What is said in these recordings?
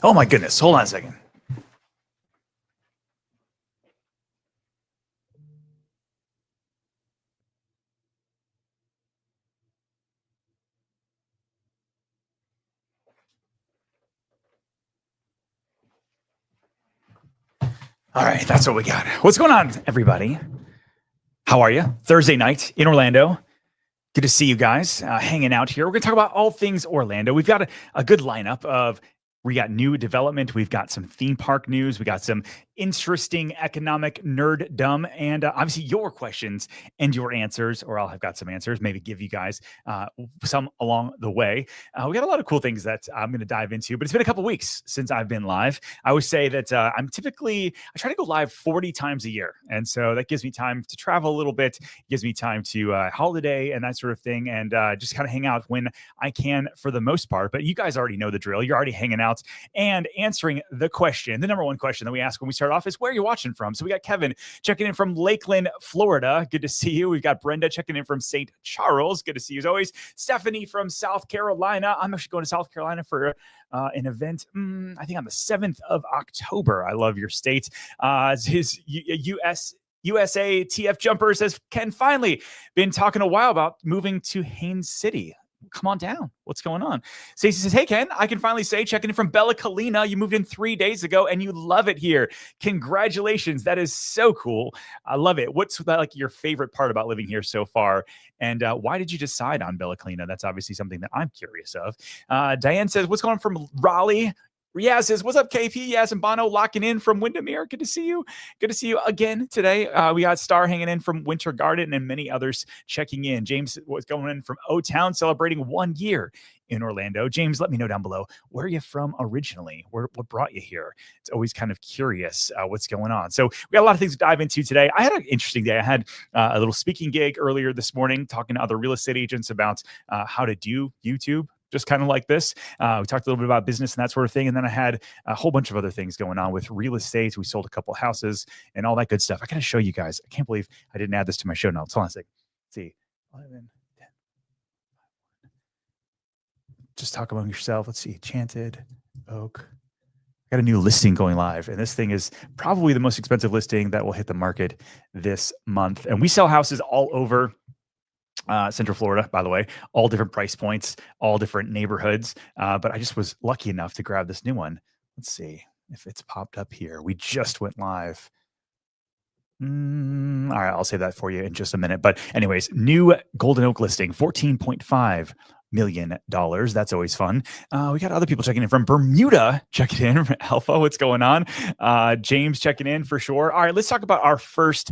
Oh my goodness. Hold on a second. All right, that's what we got. What's going on, everybody? How are you? Thursday night in Orlando. Good to see you guys hanging out here. We're going to talk about all things Orlando. We've got a good lineup of. We got new development. We've got some theme park news. We got some interesting economic nerddom, and obviously your questions and your answers, or I'll have got some answers, maybe give you guys some along the way. We got a lot of cool things that I'm going to dive into, but it's been a couple weeks since I've been live. I always say that I try to go live 40 times a year. And so that gives me time to travel a little bit, gives me time to holiday and that sort of thing, and just kind of hang out when I can for the most part. But you guys already know the drill. You're already hanging out and answering the question. The number one question that we ask when we start off is, where are you watching from? So we got Kevin checking in from Lakeland, Florida. Good to see you. We've got Brenda checking in from St. Charles. Good to see you as always. Stephanie from South Carolina. I'm actually going to South Carolina for an event, I think on the 7th of October. I love your state. His USA TF Jumper says, Ken, finally been talking a while about moving to Haines City. Come on down. What's going on? Stacey says, hey, Ken, I can finally say, checking in from Bella Collina. You moved in 3 days ago and you love it here. Congratulations. That is so cool. I love it. What's like your favorite part about living here so far? And why did you decide on Bella Collina? That's obviously something that I'm curious of. Diane says, what's going on from Raleigh? Riaz says, what's up, KP? Yaz and Bono locking in from Windermere. Good to see you. Good to see you again today. We got Star hanging in from Winter Garden and many others checking in. James was going in from O-Town, celebrating 1 year in Orlando. James, let me know down below, where are you from originally? What brought you here? It's always kind of curious what's going on. So we got a lot of things to dive into today. I had an interesting day. I had a little speaking gig earlier this morning, talking to other real estate agents about how to do YouTube. Just kind of like this. We talked a little bit about business and that sort of thing. And then I had a whole bunch of other things going on with real estate. We sold a couple houses and all that good stuff. I got to show you guys. I can't believe I didn't add this to my show notes. Hold on a second. Let's see. 11, 10. Just talk among yourself. Let's see. Enchanted Oak. I got a new listing going live. And this thing is probably the most expensive listing that will hit the market this month. And we sell houses all over Central Florida, by the way, all different price points, all different neighborhoods. But I just was lucky enough to grab this new one. Let's see if it's popped up here. We just went live. All right, I'll save that for you in just a minute. But anyways, new Golden Oak listing, $14.5 million. That's always fun. We got other people checking in from Bermuda, checking in. Alpha, what's going on? James checking in for sure. All right, let's talk about our first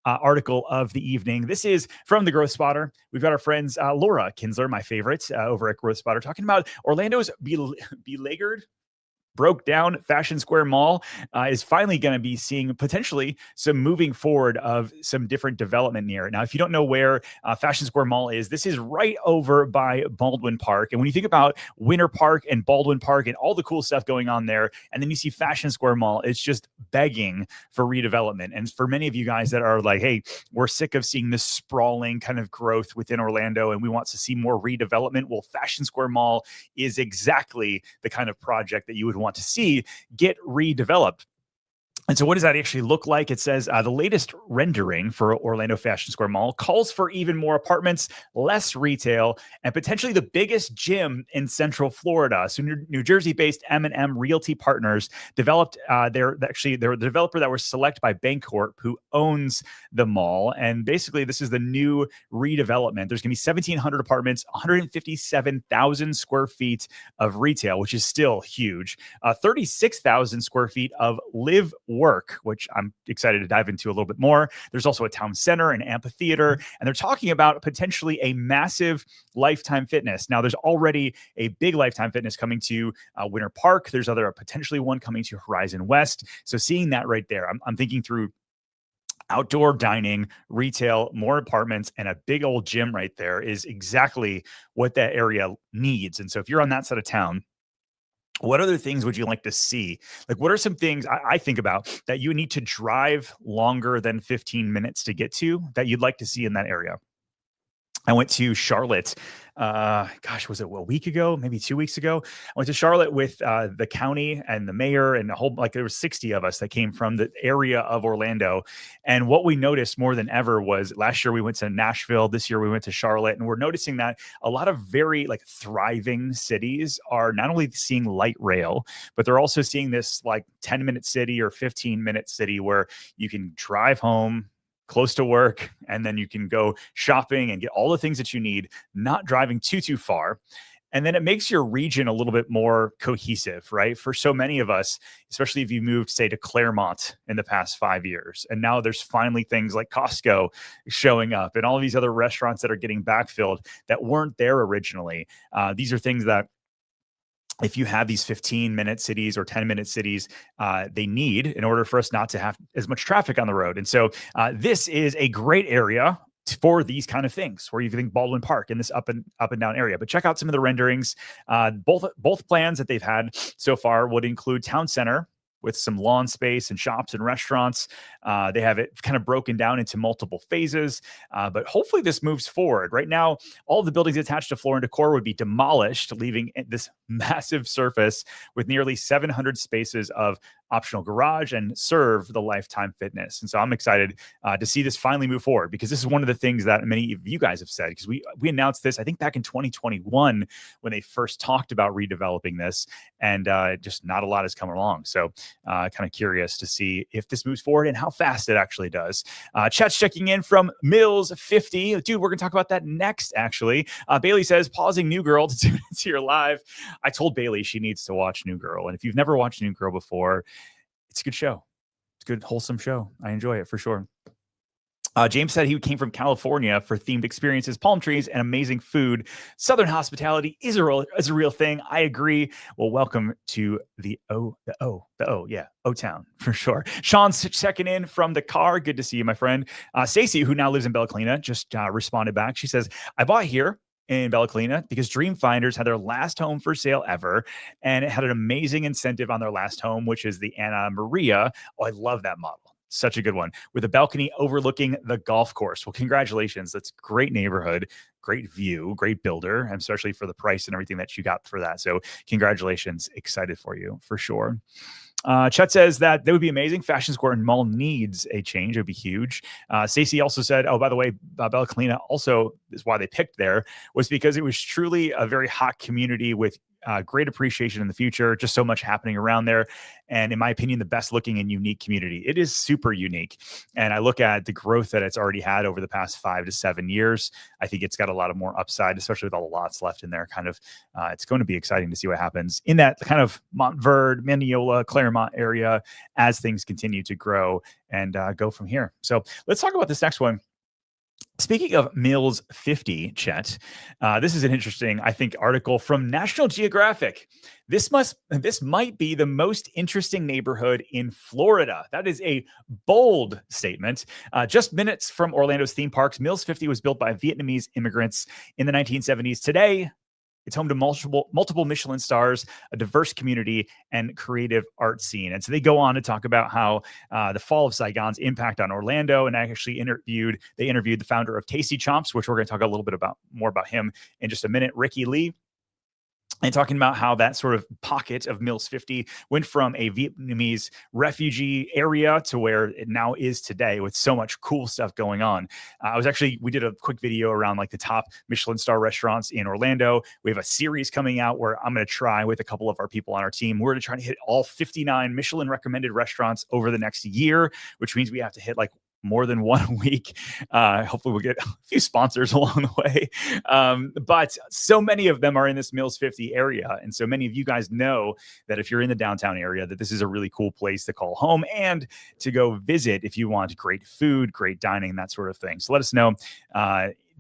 article of the evening. This is from the Growth Spotter. We've got our friends Laura Kinsler, my favorite, over at Growth Spotter, talking about Orlando's beleaguered, broke down Fashion Square Mall is finally going to be seeing potentially some moving forward of some different development near it. Now, if you don't know where Fashion Square Mall is, this is right over by Baldwin Park. And when you think about Winter Park and Baldwin Park and all the cool stuff going on there, and then you see Fashion Square Mall, it's just begging for redevelopment. And for many of you guys that are like, hey, we're sick of seeing this sprawling kind of growth within Orlando and we want to see more redevelopment, well, Fashion Square Mall is exactly the kind of project that you would want to see get redeveloped. And so what does that actually look like? It says the latest rendering for Orlando Fashion Square Mall calls for even more apartments, less retail, and potentially the biggest gym in Central Florida. So New Jersey-based M&M Realty Partners developed, they're the developer that was selected by Bancorp, who owns the mall. And basically, this is the new redevelopment. There's going to be 1,700 apartments, 157,000 square feet of retail, which is still huge, 36,000 square feet of live work, which I'm excited to dive into a little bit more. There's also a town center, an amphitheater, and they're talking about potentially a massive Lifetime Fitness. Now, there's already a big Lifetime Fitness coming to Winter Park. There's potentially one coming to Horizon West. So seeing that right there, I'm thinking through outdoor dining, retail, more apartments, and a big old gym right there is exactly what that area needs. And so if you're on that side of town, what other things would you like to see? Like, what are some things I think about that you need to drive longer than 15 minutes to get to that you'd like to see in that area? I went to Charlotte. Gosh, was it a week ago? Maybe 2 weeks ago. I went to Charlotte with the county and the mayor and a whole, like there was 60 of us that came from the area of Orlando. And what we noticed more than ever was last year we went to Nashville. This year we went to Charlotte, and we're noticing that a lot of very like thriving cities are not only seeing light rail, but they're also seeing this like 10-minute city or 15-minute city where you can drive home close to work, and then you can go shopping and get all the things that you need, not driving too far. And then it makes your region a little bit more cohesive, right? For so many of us, especially if you moved, say, to Claremont in the past 5 years, and now there's finally things like Costco showing up and all of these other restaurants that are getting backfilled that weren't there originally. These are things that if you have these 15-minute cities or 10-minute cities, they need in order for us not to have as much traffic on the road. And so this is a great area for these kind of things, where you think Baldwin Park in this up and down area. But check out some of the renderings. Both plans that they've had so far would include town center with some lawn space and shops and restaurants. They have it kind of broken down into multiple phases, but hopefully this moves forward. Right now, all the buildings attached to Floor and Decor would be demolished, leaving this massive surface with nearly 700 spaces of optional garage and serve the Lifetime Fitness. And so I'm excited to see this finally move forward, because this is one of the things that many of you guys have said, because we announced this, I think, back in 2021 when they first talked about redeveloping this, and just not a lot has come along. So kind of curious to see if this moves forward and how fast it actually does. Chat's checking in from Mills 50. Dude, we're going to talk about that next, actually. Bailey says, pausing New Girl to tune into your live. I told Bailey she needs to watch New Girl. And if you've never watched New Girl before, it's a good show. It's a good, wholesome show. I enjoy it for sure. James said he came from California for themed experiences, palm trees, and amazing food. Southern hospitality is a real thing. I agree. Well, welcome to the O-Town for sure. Sean's checking in from the car. Good to see you, my friend. Stacey, who now lives in Bella Collina, just responded back. She says, I bought here in Bella Collina because Dream Finders had their last home for sale ever, and it had an amazing incentive on their last home, which is the Anna Maria. Oh, I love that model. Such a good one, with a balcony overlooking the golf course. Well, congratulations. That's a great neighborhood, great view, great builder, and especially for the price and everything that you got for that. So congratulations. Excited for you for sure. Chet says that would be amazing. Fashion Square and Mall needs a change. It would be huge. Stacey also said, oh, by the way, Bella Collina also is why they picked there, was because it was truly a very hot community with great appreciation in the future. Just so much happening around there. And in my opinion, the best looking and unique community. It is super unique. And I look at the growth that it's already had over the past 5 to 7 years. I think it's got a lot of more upside, especially with all the lots left in there. Kind of, it's going to be exciting to see what happens in that kind of Montverde, Mineola, Claremont area as things continue to grow and go from here. So let's talk about this next one. Speaking of Mills 50, Chet, this is an interesting, I think, article from National Geographic. This might be the most interesting neighborhood in Florida. That is a bold statement. Just minutes from Orlando's theme parks, Mills 50 was built by Vietnamese immigrants in the 1970s. Today, it's home to multiple Michelin stars, a diverse community, and creative art scene. And so they go on to talk about how the fall of Saigon's impact on Orlando. And I actually interviewed the founder of Tasty Chomps, which we're going to talk a little bit more about him in just a minute, Ricky Lee. And talking about how that sort of pocket of Mills 50 went from a Vietnamese refugee area to where it now is today, with so much cool stuff going on. We did a quick video around like the top Michelin star restaurants in Orlando. We have a series coming out where I'm going to try with a couple of our people on our team. We're going to try to hit all 59 Michelin recommended restaurants over the next year, which means we have to hit like more than one a week. Hopefully we'll get a few sponsors along the way. But so many of them are in this Mills 50 area. And so many of you guys know that if you're in the downtown area, that this is a really cool place to call home and to go visit if you want great food, great dining, that sort of thing. So let us know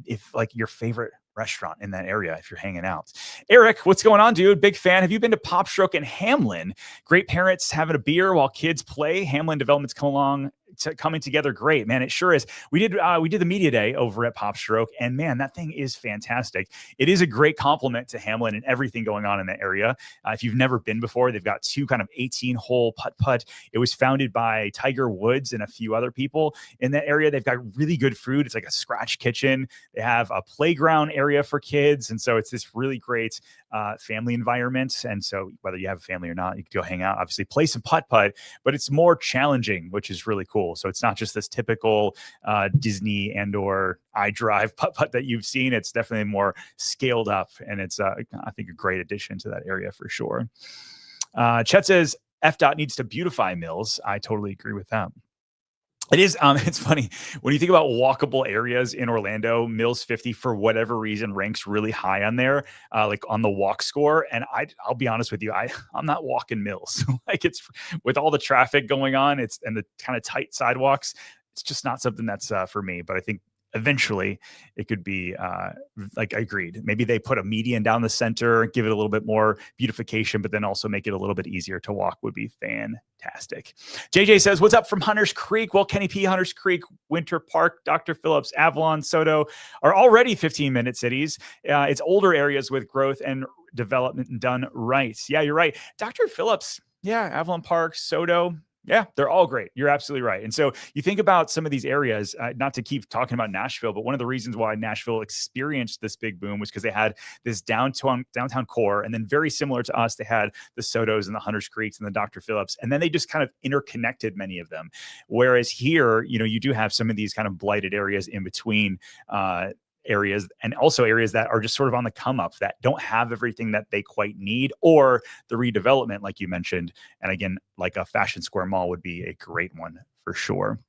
if like your favorite restaurant in that area if you're hanging out. Eric, what's going on, dude? Big fan. Have you been to Pop Stroke in Hamlin? Great parents having a beer while kids play. Hamlin Development's come along coming together great, man. It sure is. We did the media day over at Pop Stroke, and man, that thing is fantastic. It is a great compliment to Hamlin and everything going on in that area. If you've never been before, they've got 2 kind of 18-hole putt-putt. It was founded by Tiger Woods and a few other people in that area. They've got really good food. It's like a scratch kitchen. They have a playground area for kids, and so it's this really great family environment. And so whether you have a family or not, you can go hang out, obviously play some putt-putt, but it's more challenging, which is really cool. So it's not just this typical Disney and or iDrive putt-putt that you've seen. It's definitely more scaled up, and it's I think a great addition to that area for sure. Chet says FDOT needs to beautify Mills. I totally agree with that. It is. It's funny when you think about walkable areas in Orlando. Mills 50, for whatever reason, ranks really high on there, like on the walk score. And I'll be honest with you, I'm not walking Mills. Like, it's with all the traffic going on, and the kind of tight sidewalks. It's just not something that's for me. But I think eventually it could be like, I agreed. Maybe they put a median down the center, give it a little bit more beautification, but then also make it a little bit easier to walk would be fantastic. JJ says, what's up from Hunters Creek? Well, Kenny P, Hunters Creek, Winter Park, Dr. Phillips, Avalon, Soto are already 15-minute cities. It's older areas with growth and development done right. Yeah, you're right. Dr. Phillips, yeah, Avalon Park, Soto, yeah, they're all great. You're absolutely right. And so you think about some of these areas, not to keep talking about Nashville, but one of the reasons why Nashville experienced this big boom was because they had this downtown core. And then very similar to us, they had the Sotos and the Hunters Creeks and the Dr. Phillips. And then they just kind of interconnected many of them. Whereas here, you do have some of these kind of blighted areas in between areas, and also areas that are just sort of on the come up that don't have everything that they quite need, or the redevelopment, like you mentioned. And again, like a Fashion Square Mall would be a great one for sure.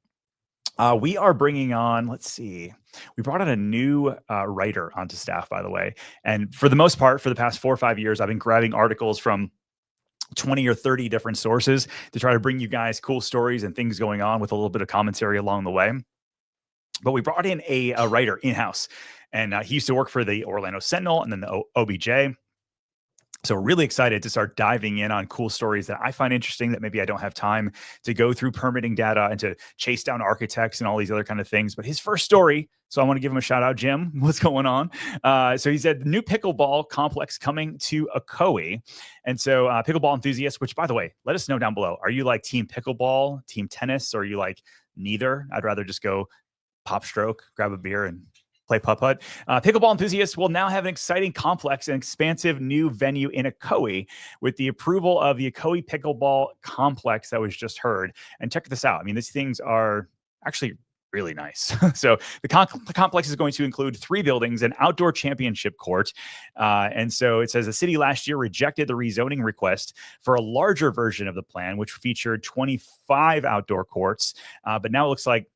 We are bringing on, let's see, we brought on a new writer onto staff, by the way. And for the most part, for the past 4 or 5 years, I've been grabbing articles from 20 or 30 different sources to try to bring you guys cool stories and things going on with a little bit of commentary along the way. But we brought in a writer in-house, and he used to work for the Orlando Sentinel and then the OBJ. So really excited to start diving in on cool stories that I find interesting that maybe I don't have time to go through permitting data and to chase down architects and all these other kind of things. But his first story, so I want to give him a shout out, Jim. What's going on? So he said the new pickleball complex coming to Ocoee. And so pickleball enthusiasts, which by the way, let us know down below. Are you like team pickleball, team tennis, or are you like neither? I'd rather just go Pop Stroke, grab a beer, and play putt-putt. Pickleball enthusiasts will now have an exciting complex and expansive new venue in Ocoee with the approval of the Ocoee Pickleball Complex that was just heard. And check this out. I mean, these things are actually really nice. So the complex is going to include 3 buildings, an outdoor championship court. And so it says the city last year rejected the rezoning request for a larger version of the plan, which featured 25 outdoor courts. But now it looks like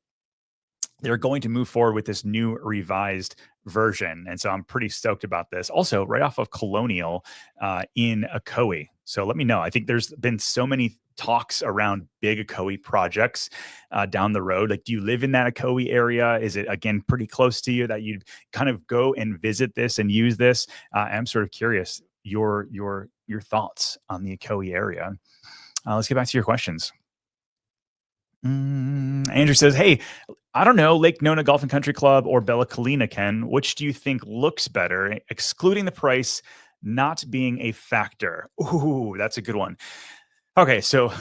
they're going to move forward with this new revised version. And so I'm pretty stoked about this. Also, right off of Colonial in Ocoee. So let me know. I think there's been so many talks around big Ocoee projects down the road. Like, do you live in that Ocoee area? Is it, again, pretty close to you that you'd kind of go and visit this and use this? I'm sort of curious your thoughts on the Ocoee area. Let's get back to your questions. Andrew says, hey, I don't know, Lake Nona Golf and Country Club or Bella Collina, Ken, which do you think looks better, excluding the price not being a factor? Ooh, that's a good one. Okay, so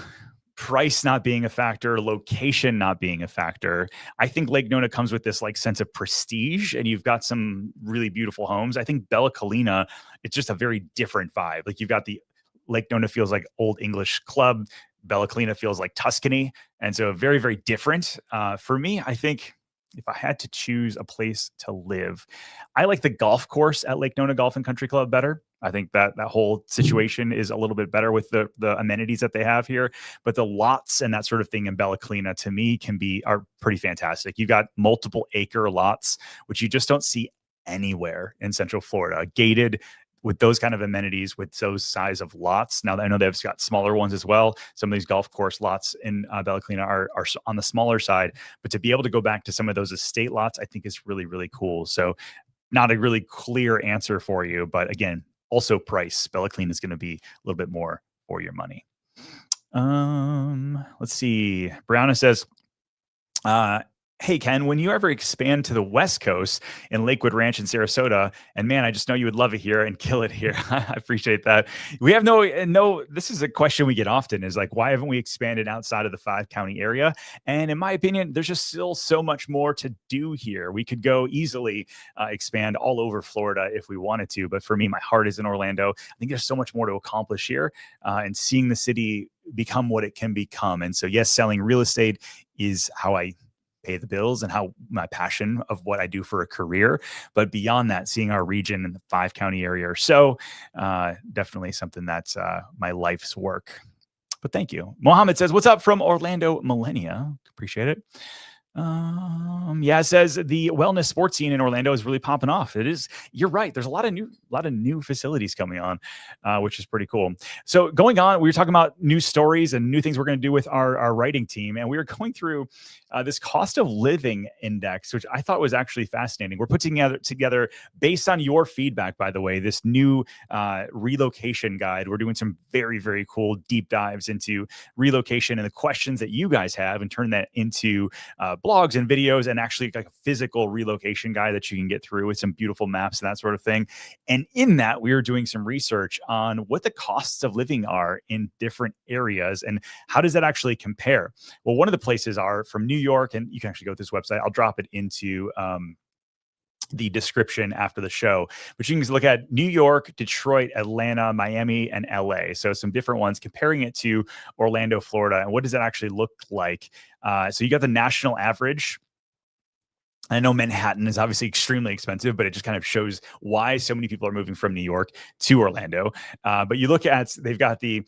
price not being a factor, location not being a factor. I think Lake Nona comes with this like sense of prestige, and you've got some really beautiful homes. I think Bella Collina, it's just a very different vibe. Like, you've got the Lake Nona feels like Old English club. Bella Collina feels like Tuscany. And so very, very different. For me, I think if I had to choose a place to live, I like the golf course at Lake Nona Golf and Country Club better. I think that whole situation is a little bit better with the amenities that they have here. But the lots and that sort of thing in Bella Collina, to me, are pretty fantastic. You've got multiple acre lots, which you just don't see anywhere in Central Florida. Gated with those kind of amenities, with those size of lots. Now, I know they've got smaller ones as well. Some of these golf course lots in Bella Collina are on the smaller side, but to be able to go back to some of those estate lots, I think is really, really cool. So not a really clear answer for you, but again, also price. Bella Collina is going to be a little bit more for your money. Let's see. Brianna says, Uh, Hey, Ken, when you ever expand to the West Coast in Lakewood Ranch in Sarasota, and man, I just know you would love it here and kill it here. I appreciate that. We have no, this is a question we get often is like, why haven't we expanded outside of the 5 county area? And in my opinion, there's just still so much more to do here. We could go easily expand all over Florida if we wanted to. But for me, my heart is in Orlando. I think there's so much more to accomplish here and seeing the city become what it can become. And so, yes, selling real estate is how I pay the bills and how my passion of what I do for a career. But beyond that, seeing our region in the 5 county area or so, definitely something that's my life's work. But thank you. Mohammed says, what's up from Orlando Millennia? Appreciate it. Yeah, it says the wellness sports scene in Orlando is really popping off. It is. You're right. There's a lot of new facilities coming on, which is pretty cool. So going on, we were talking about new stories and new things we're going to do with our writing team, and we were going through this cost of living index, which I thought was actually fascinating. We're putting together based on your feedback, by the way, this new relocation guide. We're doing some very, very cool deep dives into relocation and the questions that you guys have, and turn that into blogs and videos, and actually like a physical relocation guide that you can get through with some beautiful maps and that sort of thing. And in that, we were doing some research on what the costs of living are in different areas and how does that actually compare. Well, one of the places are from New York, and you can actually go to this website. I'll drop it into the description after the show, but you can look at New York, Detroit, Atlanta, Miami, and LA. So some different ones, comparing it to Orlando, Florida, and what does that actually look like? So you got the national average. I know Manhattan is obviously extremely expensive, but it just kind of shows why so many people are moving from New York to Orlando. But you look at, they've got the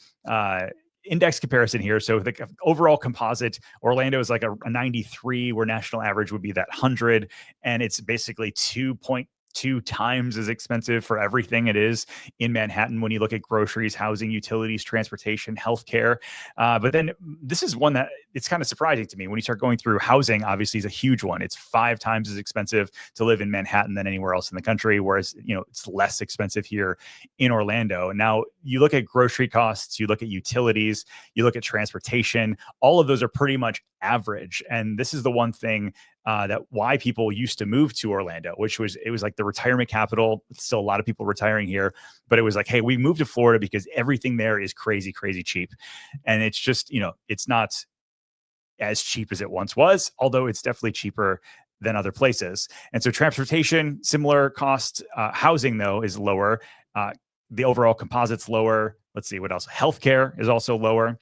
index comparison here. So the overall composite, Orlando is like a 93, where national average would be that 100. And it's basically 2.2 times as expensive for everything it is in Manhattan when you look at groceries, housing, utilities, transportation, healthcare. But then this is one that it's kind of surprising to me when you start going through. Housing obviously is a huge one. It's 5 times as expensive to live in Manhattan than anywhere else in the country, whereas it's less expensive here in Orlando. Now you look at grocery costs, you look at utilities, you look at transportation, all of those are pretty much average. And this is the one thing that why people used to move to Orlando, it was like the retirement capital. Still a lot of people retiring here, but it was like, hey, we moved to Florida because everything there is crazy, crazy cheap. And it's just, it's not as cheap as it once was, although it's definitely cheaper than other places. And so transportation, similar cost. Housing, though, is lower. The overall composite's lower. Let's see what else. Healthcare is also lower.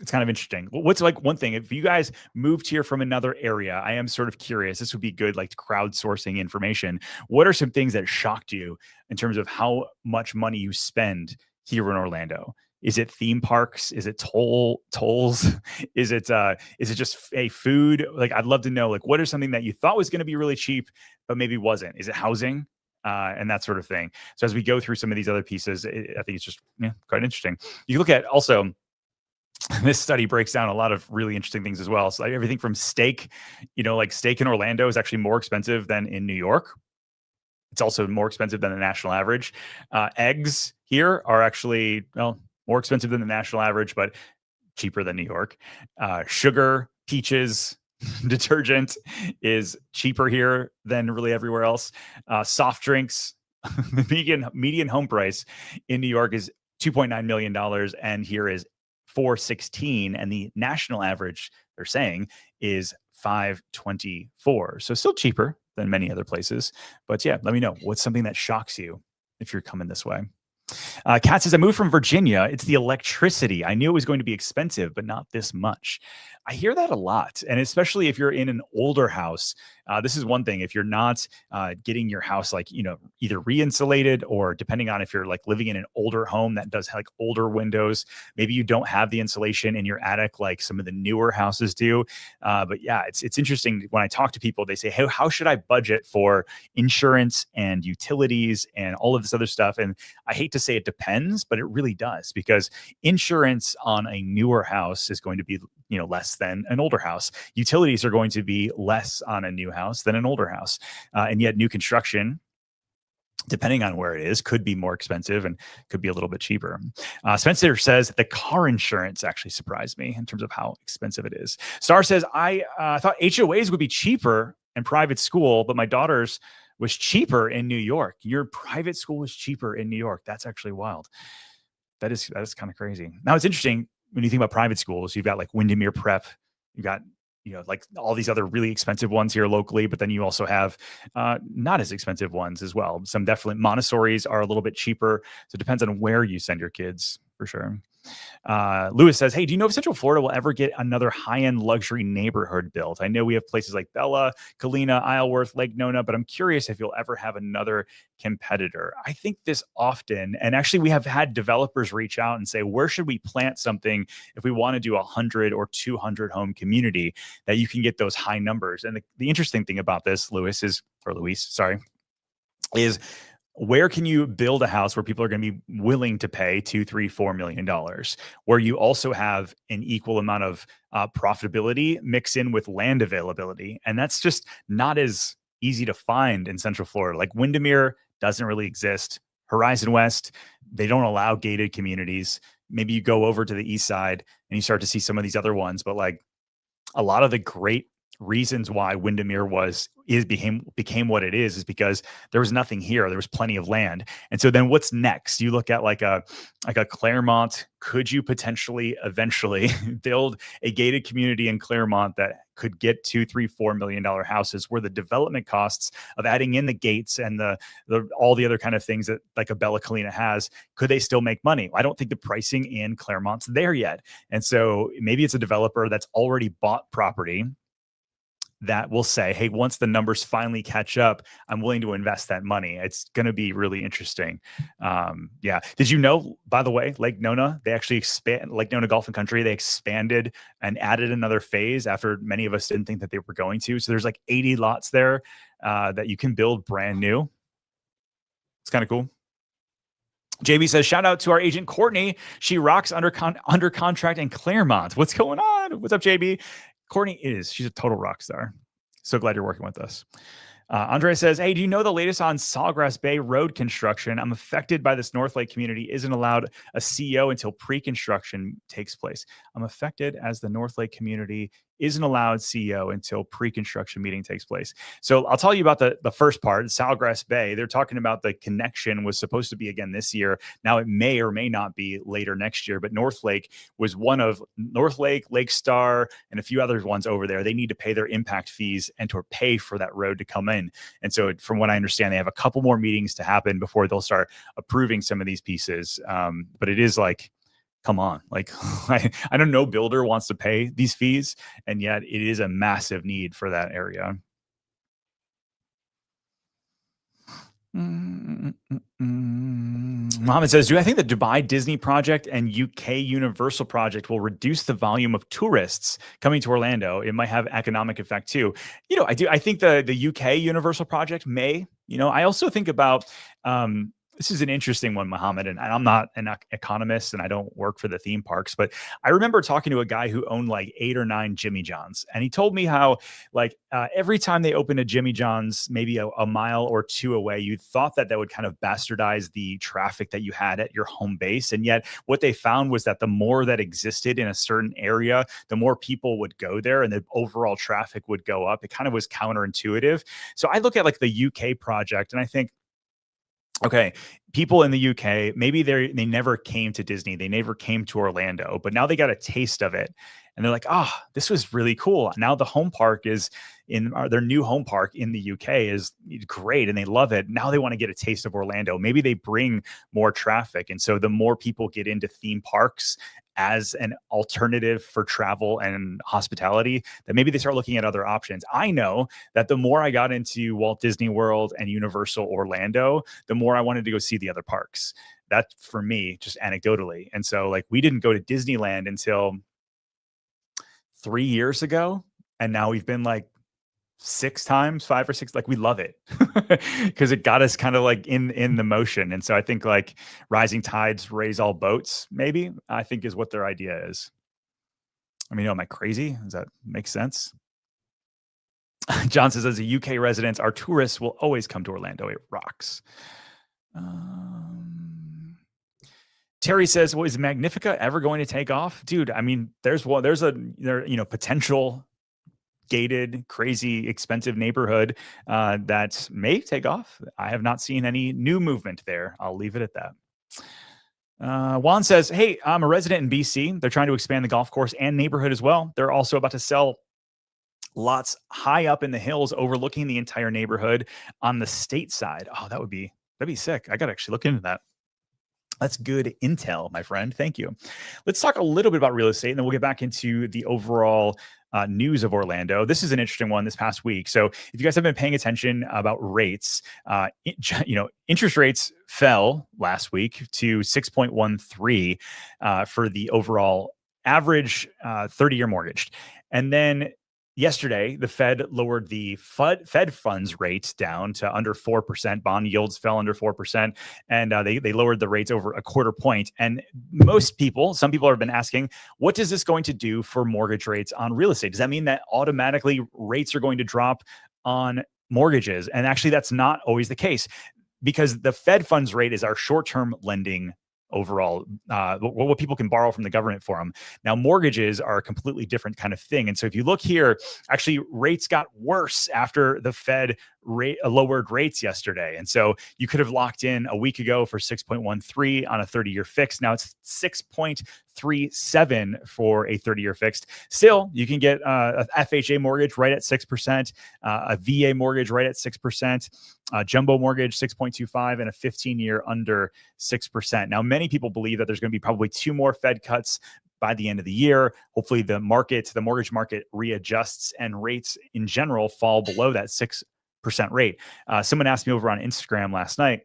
It's kind of interesting. What's like one thing, if you guys moved here from another area, I am sort of curious, this would be good, like crowdsourcing information. What are some things that shocked you in terms of how much money you spend here in Orlando? Is it theme parks? Is it tolls? Is it just a food? Like, I'd love to know, like, what is something that you thought was going to be really cheap, but maybe wasn't? Is it housing? And that sort of thing. So as we go through some of these other pieces, I think it's just quite interesting. You look at also, this study breaks down a lot of really interesting things as well. So like everything from steak, like steak in Orlando is actually more expensive than in New York. It's also more expensive than the national average. Eggs here are actually, more expensive than the national average, but cheaper than New York. Sugar, peaches, detergent is cheaper here than really everywhere else. Soft drinks, the median home price in New York is $2.9 million, and here is $416, and the national average, they're saying, is $524. So still cheaper than many other places. But yeah, let me know what's something that shocks you if you're coming this way. Kat says, I moved from Virginia. It's the electricity. I knew it was going to be expensive, but not this much. I hear that a lot. And especially if you're in an older house, this is one thing. If you're not getting your house like, either re-insulated, or depending on if you're like living in an older home that does like older windows, maybe you don't have the insulation in your attic like some of the newer houses do. But yeah, it's interesting when I talk to people, they say, hey, how should I budget for insurance and utilities and all of this other stuff? And I hate to say it depends, but it really does, because insurance on a newer house is going to be less than an older house. Utilities are going to be less on a new house than an older house. And yet new construction depending on where it is, could be more expensive and could be a little bit cheaper. Spencer says the car insurance actually surprised me in terms of how expensive it is. Star says, I thought HOAs would be cheaper in private school, but my daughter's was cheaper in New York. Your private school was cheaper in New York. That's actually wild. That is kind of crazy. Now it's interesting when you think about private schools, you've got like Windermere Prep, you got like all these other really expensive ones here locally, but then you also have not as expensive ones as well. Some definitely Montessori's are a little bit cheaper. So it depends on where you send your kids for sure. Lewis says, hey, do you know if Central Florida will ever get another high-end luxury neighborhood built? I know we have places like Bella, Collina, Isleworth, Lake Nona, but I'm curious if you'll ever have another competitor. I think this often, and actually we have had developers reach out and say, where should we plant something if we want to do 100 or 200 home community that you can get those high numbers? And the interesting thing about this, Luis, is where can you build a house where people are going to be willing to pay $2, $3, $4 million, where you also have an equal amount of profitability mixed in with land availability? And that's just not as easy to find in Central Florida. Like Windermere doesn't really exist. Horizon West, they don't allow gated communities. Maybe you go over to the east side and you start to see some of these other ones, but like a lot of the great reasons why Windermere became what it is because there was nothing here. There was plenty of land. And so then what's next? You look at like a Claremont. Could you potentially eventually build a gated community in Claremont that could get $2, $3, $4 million houses where the development costs of adding in the gates and the all the other kind of things that like a Bella Collina has, could they still make money? I don't think the pricing in Claremont's there yet. And so maybe it's a developer that's already bought property that will say, hey, once the numbers finally catch up, I'm willing to invest that money. It's going to be really interesting. Yeah. Did you know, by the way, Lake Nona, they actually Lake Nona Golf and Country, they expanded and added another phase after many of us didn't think that they were going to. So there's like 80 lots there that you can build brand new. It's kind of cool. JB says, shout out to our agent, Courtney. She rocks under contract in Claremont. What's going on? What's up, JB? Courtney she's a total rock star. So glad you're working with us. Andre says, hey, do you know the latest on Sawgrass Bay Road construction? I'm affected by this North Lake community isn't allowed a CO until pre-construction takes place. I'm affected as the North Lake community isn't allowed CEO until pre-construction meeting takes place. So I'll tell you about the first part, Sawgrass Bay. They're talking about the connection was supposed to be again this year. Now it may or may not be later next year, but North Lake was one of North Lake, Lake Star, and a few other ones over there. They need to pay their impact fees and to pay for that road to come in. And so from what I understand, they have a couple more meetings to happen before they'll start approving some of these pieces. But it is like, come on, like I don't know, builder wants to pay these fees, and yet it is a massive need for that area. Mohammed says, do I think the Dubai Disney project and UK Universal project will reduce the volume of tourists coming to Orlando? It might have economic effect too. I do. I think the UK Universal project may, I also think about, this is an interesting one, Mohammed, and I'm not an economist and I don't work for the theme parks, but I remember talking to a guy who owned like 8 or 9 Jimmy John's, and he told me how like every time they opened a Jimmy John's, maybe a mile or two away, you thought that would kind of bastardize the traffic that you had at your home base. And yet what they found was that the more that existed in a certain area, the more people would go there and the overall traffic would go up. It kind of was counterintuitive. So I look at like the UK project and I think, okay, people in the UK, maybe they never came to Disney. They never came to Orlando, but now they got a taste of it. And they're like, this was really cool. Now the home park is their new home park in the UK is great and they love it. Now they want to get a taste of Orlando. Maybe they bring more traffic. And so the more people get into theme parks as an alternative for travel and hospitality, that maybe they start looking at other options. I know that the more I got into Walt Disney World and Universal Orlando, the more I wanted to go see the other parks. That's for me, just anecdotally. And so like we didn't go to Disneyland until 3 years ago. And now we've been like 5 or 6, like we love it because it got us kind of like in the motion. And so I think like rising tides raise all boats, maybe, I think is what their idea is. I mean, am I crazy? Does that make sense? John says, as a UK resident, our tourists will always come to Orlando. It rocks. Terry says, "Well, is Magnifica ever going to take off, dude?" I mean, there's potential gated, crazy, expensive neighborhood that may take off. I have not seen any new movement there. I'll leave it at that. Juan says, "Hey, I'm a resident in BC. They're trying to expand the golf course and neighborhood as well. They're also about to sell lots high up in the hills overlooking the entire neighborhood on the state side." Oh, that'd be sick. I got to actually look into that. That's good intel, my friend. Thank you. Let's talk a little bit about real estate, and then we'll get back into the overall news of Orlando. This is an interesting one this past week. So if you guys have been paying attention about rates, interest rates fell last week to 6.13 for the overall average 30-year mortgage. And then yesterday, the Fed lowered the Fed funds rate down to under 4%. Bond yields fell under 4%, and they lowered the rates over a quarter point. And some people have been asking, what is this going to do for mortgage rates on real estate? Does that mean that automatically rates are going to drop on mortgages? And actually, that's not always the case, because the Fed funds rate is our short-term lending overall, what people can borrow from the government for them. Now, mortgages are a completely different kind of thing. And so if you look here, actually rates got worse after the Fed lowered rates yesterday. And so you could have locked in a week ago for 6.13 on a 30-year fixed. Now it's 6.37 for a 30-year fixed. Still, you can get a FHA mortgage right at 6%, a VA mortgage right at 6%, a jumbo mortgage 6.25, and a 15-year under 6%. Now, many people believe that there's going to be probably 2 more Fed cuts by the end of the year. Hopefully the mortgage market readjusts and rates in general fall below that 6% rate. Someone asked me over on Instagram last night,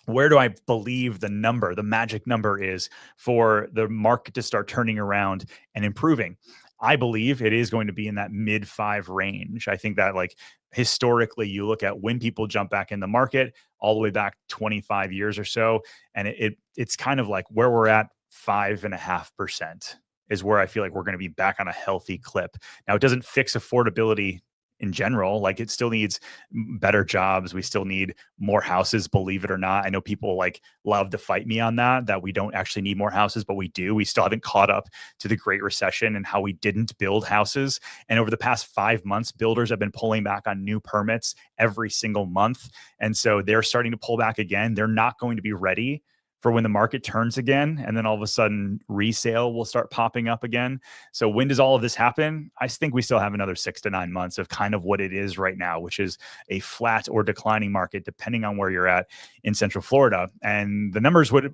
where do I believe the magic number is for the market to start turning around and improving? I believe it is going to be in that mid-5 range. I think that, like, historically, you look at when people jump back in the market all the way back 25 years or so, and it's kind of like where we're at, 5.5% is where I feel like we're going to be back on a healthy clip. Now, it doesn't fix affordability in general. Like, it still needs better jobs. We still need more houses, believe it or not. I know people love to fight me on that we don't actually need more houses, but we do. We still haven't caught up to the Great Recession and how we didn't build houses. And over the past 5 months, builders have been pulling back on new permits every single month. And so they're starting to pull back again. They're not going to be ready for when the market turns again, and then all of a sudden resale will start popping up again. So when does all of this happen? I think we still have another 6 to 9 months of kind of what it is right now, which is a flat or declining market, depending on where you're at in Central Florida. And the numbers would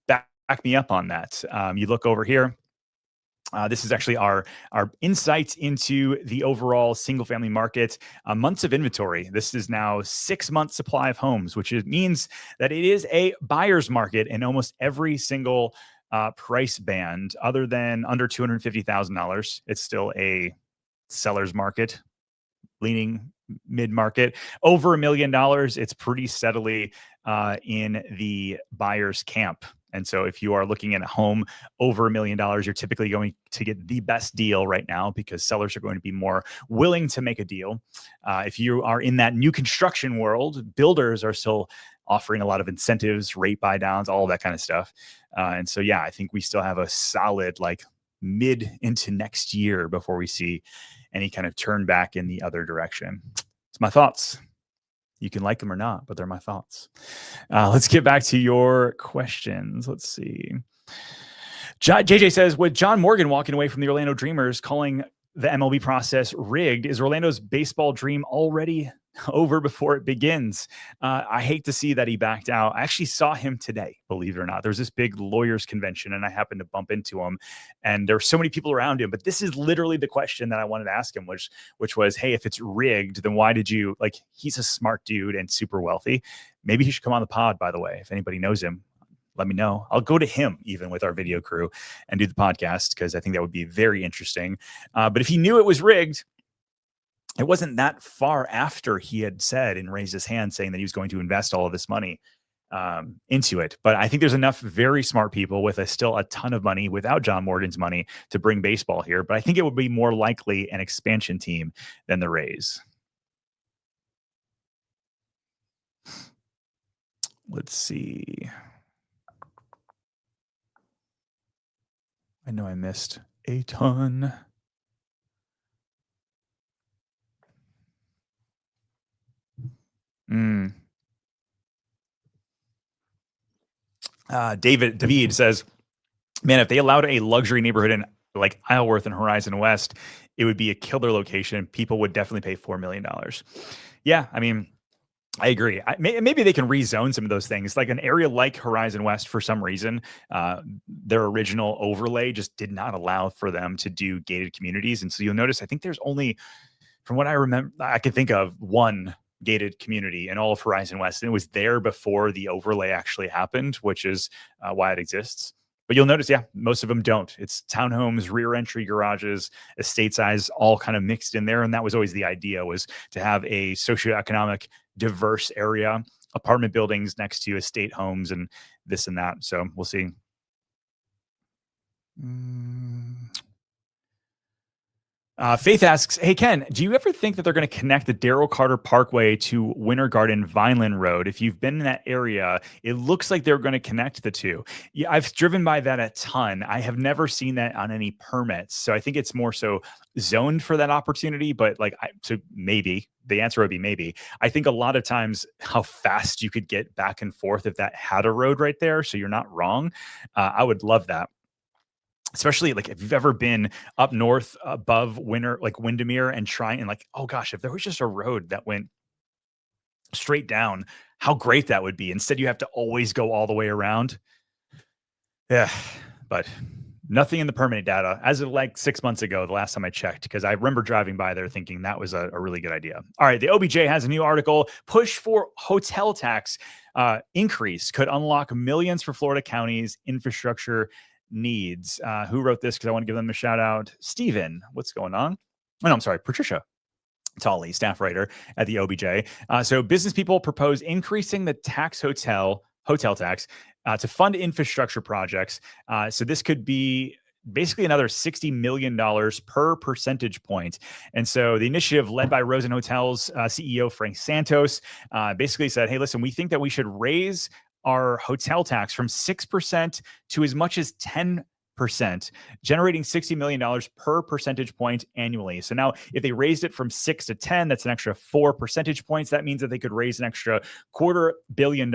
back me up on that. You look over here. This is actually our insights into the overall single family market. Months of inventory. This is now 6 months supply of homes, which means that it is a buyer's market in almost every single price band, other than under $250,000. It's still a seller's market, leaning mid-market. Over $1 million, it's pretty steadily in the buyer's camp. And so if you are looking at a home over $1 million, you're typically going to get the best deal right now, because sellers are going to be more willing to make a deal. If you are in that new construction world, builders are still offering a lot of incentives, rate buy downs, all of that kind of stuff. And so, yeah, I think we still have a solid mid into next year before we see any kind of turn back in the other direction. It's my thoughts. You can like them or not, but they're my thoughts. Let's get back to your questions. Let's see. JJ says, with John Morgan walking away from the Orlando Dreamers, calling the MLB process rigged, is Orlando's baseball dream already over before it begins? I hate to see that he backed out. I actually saw him today, believe it or not. There's this big lawyers convention, and I happened to bump into him, and there were so many people around him. But this is literally the question that I wanted to ask him, which was, hey, if it's rigged, then why did you, he's a smart dude and super wealthy. Maybe he should come on the pod, by the way. If anybody knows him, let me know. I'll go to him even with our video crew and do the podcast, because I think that would be very interesting. But if he knew it was rigged, it wasn't that far after he had said and raised his hand saying that he was going to invest all of this money into it. But I think there's enough very smart people with still a ton of money without John Morgan's money to bring baseball here. But I think it would be more likely an expansion team than the Rays. Let's see. I know I missed a ton. David says, man, if they allowed a luxury neighborhood in like Isleworth and Horizon West, it would be a killer location. People would definitely pay $4 million. Yeah, I mean, I agree. Maybe they can rezone some of those things. Like an area like Horizon West, for some reason, their original overlay just did not allow for them to do gated communities. And so you'll notice, I think there's only, from what I remember, I can think of one gated community in all of Horizon West. And it was there before the overlay actually happened, which is why it exists. But you'll notice, yeah, most of them don't. It's townhomes, rear entry garages, estate size, all kind of mixed in there. And that was always the idea, was to have a socioeconomic diverse area, apartment buildings next to estate homes and this and that. So we'll see. Faith asks, hey, Ken, do you ever think that they're going to connect the Darrell Carter Parkway to Winter Garden Vineland Road? If you've been in that area, it looks like they're going to connect the two. Yeah, I've driven by that a ton. I have never seen that on any permits. So I think it's more so zoned for that opportunity. But so maybe the answer would be maybe. I think a lot of times how fast you could get back and forth if that had a road right there. So you're not wrong. I would love that. Especially like if you've ever been up north above Windermere and trying and oh gosh, if there was just a road that went straight down, how great that would be. Instead, you have to always go all the way around. Yeah, but nothing in the permanent data as of 6 months ago, the last time I checked, because I remember driving by there thinking that was a really good idea. All right, the OBJ has a new article, push for hotel tax increase could unlock millions for Florida counties infrastructure needs. Who wrote this? Because I want to give them a shout out. Steven, what's going on? Oh, no, I'm sorry, Patricia Tolley, staff writer at the OBJ. So business people propose increasing the hotel tax to fund infrastructure projects. So this could be basically another $60 million per percentage point. And so the initiative led by Rosen Hotels CEO Frank Santos basically said, hey, listen, we think that we should raise our hotel tax from 6% to as much as 10%, generating $60 million per percentage point annually. So now if they raised it from 6 to 10, that's an extra 4 percentage points. That means that they could raise an extra $250 million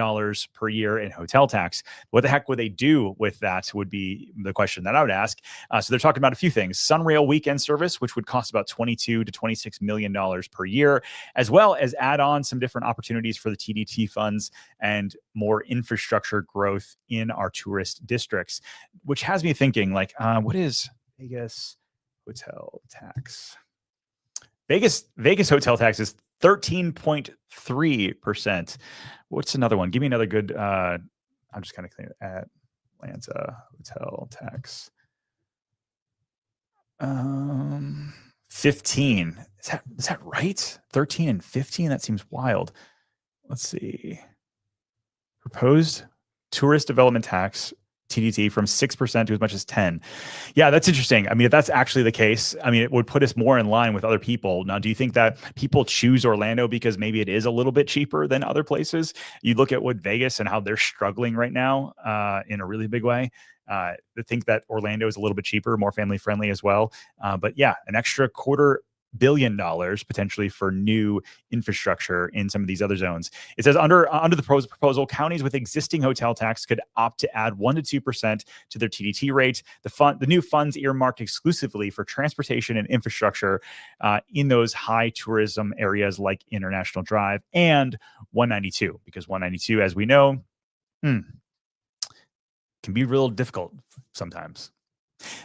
per year in hotel tax. What the heck would they do with that would be the question that I would ask. So they're talking about a few things. Sunrail weekend service, which would cost about $22 to $26 million per year, as well as add on some different opportunities for the TDT funds and more infrastructure growth in our tourist districts, which has me thinking, what is Vegas hotel tax? Vegas hotel tax is 13.3%. What's another one? Give me another good. I'm just kind of clear at Atlanta hotel tax. 15. Is that right? 13 and 15. That seems wild. Let's see. Proposed tourist development tax, TDT, from 6% to as much as 10. Yeah, that's interesting. I mean, if that's actually the case, I mean, it would put us more in line with other people. Now, do you think that people choose Orlando because maybe it is a little bit cheaper than other places? You look at what Vegas and how they're struggling right now in a really big way. I think that Orlando is a little bit cheaper, more family friendly as well. But yeah, an extra $250 million potentially for new infrastructure in some of these other zones. It says under the proposal, counties with existing hotel tax could opt to add 1 to 2% to their TDT rate. The new funds earmarked exclusively for transportation and infrastructure in those high tourism areas like International Drive and 192, because 192, as we know, can be real difficult sometimes.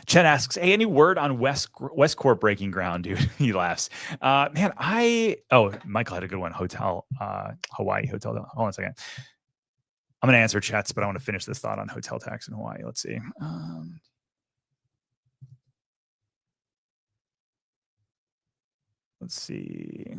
Chet asks, hey, any word on Westcourt breaking ground, dude? He laughs. Michael had a good one. Hawaii hotel. Hold on a second. I'm going to answer Chet's, but I want to finish this thought on hotel tax in Hawaii. Let's see. Let's see.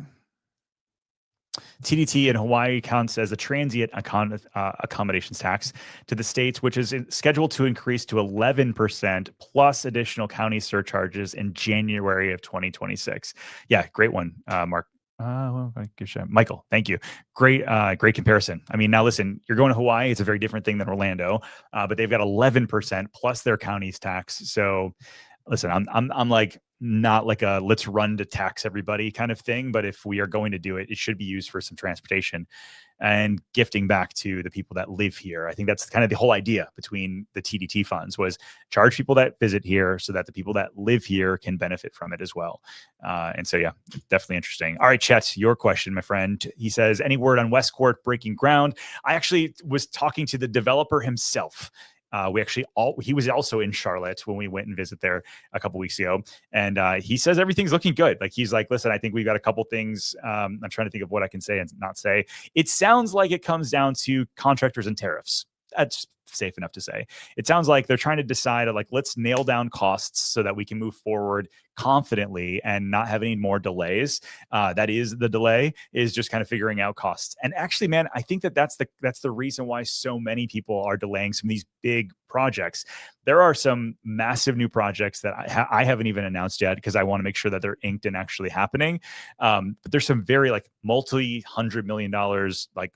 TDT in Hawaii counts as a transient accommodations tax to the states, which is scheduled to increase to 11% plus additional county surcharges in January of 2026. Yeah, great one, Mark. Michael, thank you. Great comparison. I mean, now listen, you're going to Hawaii. It's a very different thing than Orlando, but they've got 11% plus their county's tax. So, listen, I'm like not like a let's run to tax everybody kind of thing, but if we are going to do it, it should be used for some transportation and gifting back to the people that live here. I think that's kind of the whole idea between the TDT funds was charge people that visit here so that the people that live here can benefit from it as well. And so, yeah, definitely interesting. All right, Chet, your question, my friend. He says, any word on Westcourt breaking ground? I actually was talking to the developer himself. He was also in Charlotte when we went and visit there a couple weeks ago. And he says everything's looking good. Like, he's like, listen, I think we've got a couple things. I'm trying to think of what I can say and not say. It sounds like it comes down to contractors and tariffs. That's safe enough to say. It sounds like they're trying to decide, like, let's nail down costs so that we can move forward confidently and not have any more delays. That is the delay, is just kind of figuring out costs. And actually, man, I think that's the reason why so many people are delaying some of these big projects. There are some massive new projects that I haven't even announced yet because I want to make sure that they're inked and actually happening. But there's some very like multi-$100 million, like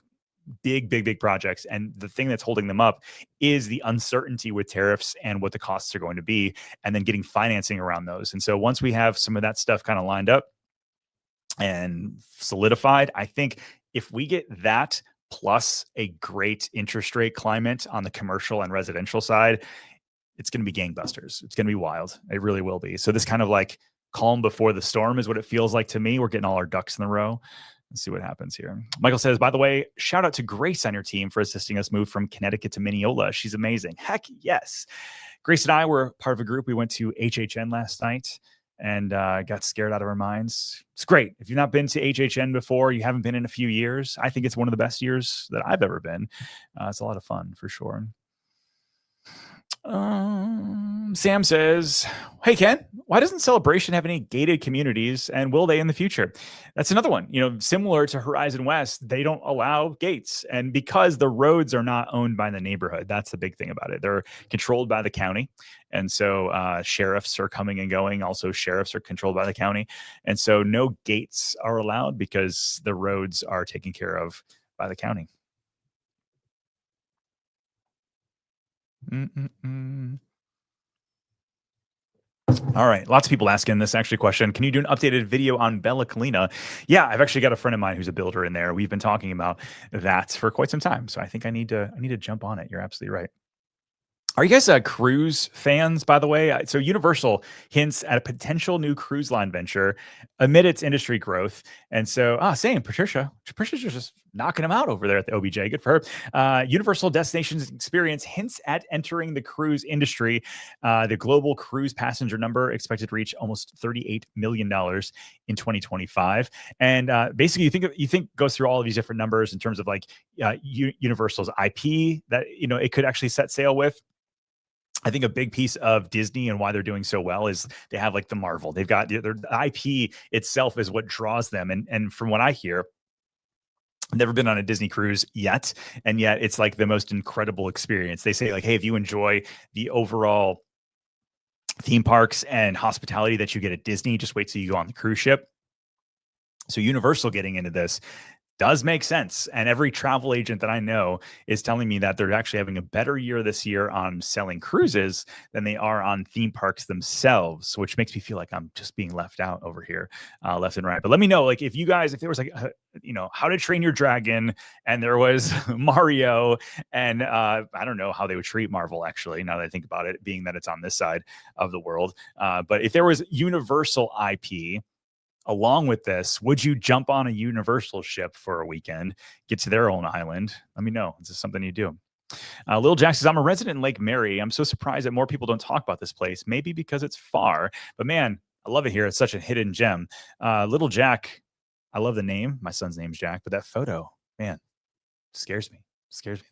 big projects. And the thing that's holding them up is the uncertainty with tariffs and what the costs are going to be, and then getting financing around those. And so once we have some of that stuff kind of lined up and solidified, I think if we get that plus a great interest rate climate on the commercial and residential side, it's going to be gangbusters. It's going to be wild. It really will be. So this kind of like calm before the storm is what it feels like to me. We're getting all our ducks in a row. Let's see what happens here. Michael says, by the way, shout out to Grace on your team for assisting us move from Connecticut to Mineola. She's amazing. Heck yes. Grace and I were part of a group. We went to HHN last night and got scared out of our minds. It's great. If you've not been to HHN before, you haven't been in a few years, I think it's one of the best years that I've ever been. It's a lot of fun for sure. Sam says, hey, Ken, why doesn't Celebration have any gated communities, and will they in the future? That's another one. You know, similar to Horizon West, they don't allow gates. And because the roads are not owned by the neighborhood, that's the big thing about it. They're controlled by the county. And so sheriffs are coming and going. Also, sheriffs are controlled by the county. And so no gates are allowed because the roads are taken care of by the county. All right. Lots of people asking this actually question. Can you do an updated video on Bella Collina? Yeah, I've actually got a friend of mine who's a builder in there. We've been talking about that for quite some time. So I think I need to jump on it. You're absolutely right. Are you guys cruise fans, by the way? So Universal hints at a potential new cruise line venture amid its industry growth. And so, same, Patricia's just knocking them out over there at the OBJ. Good for her. Universal Destinations Experience hints at entering the cruise industry. The global cruise passenger number expected to reach almost $38 million in 2025. And basically, you think goes through all of these different numbers in terms of like Universal's IP that it could actually set sail with. I think a big piece of Disney and why they're doing so well is they have like the Marvel. They've got their IP itself is what draws them. And from what I hear, I've never been on a Disney cruise yet, and yet it's like the most incredible experience. They say like, hey, if you enjoy the overall theme parks and hospitality that you get at Disney, just wait till you go on the cruise ship. So Universal getting into this does make sense. And every travel agent that I know is telling me that they're actually having a better year this year on selling cruises than they are on theme parks themselves, which makes me feel like I'm just being left out over here, left and right. But let me know, like, if there was like, How to Train Your Dragon, and there was Mario, and I don't know how they would treat Marvel, actually, now that I think about it, being that it's on this side of the world. But if there was Universal IP, along with this, would you jump on a Universal ship for a weekend, get to their own island? Let me know. Is this something you do? Lil Jack says, I'm a resident in Lake Mary. I'm so surprised that more people don't talk about this place. Maybe because it's far, but man, I love it here. It's such a hidden gem. Little Jack, I love the name. My son's name's Jack, but that photo, man, scares me.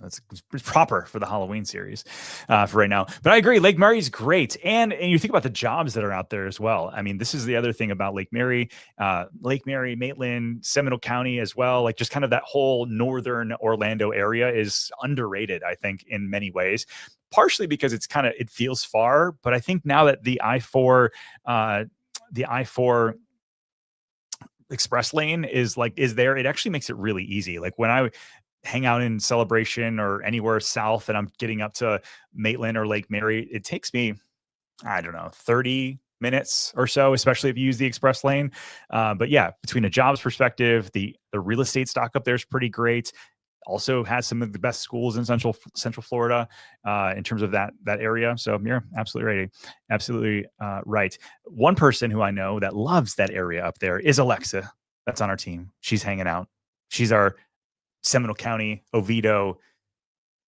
That's proper for the Halloween series for right now. But I agree, Lake Mary's great. And you think about the jobs that are out there as well. I mean, this is the other thing about Lake Mary, Maitland, Seminole County as well. Like just kind of that whole northern Orlando area is underrated, I think, in many ways. Partially because it feels far. But I think now that the I-4 express lane is there, it actually makes it really easy. Like when I hang out in Celebration or anywhere south and I'm getting up to Maitland or Lake Mary, it takes me, I don't know, 30 minutes or so, especially if you use the express lane. But yeah, between a jobs perspective, the real estate stock up there is pretty great. Also has some of the best schools in Central Florida in terms of that area. So you're absolutely right. One person who I know that loves that area up there is Alexa. That's on our team. She's hanging out. She's our Seminole County, Oviedo,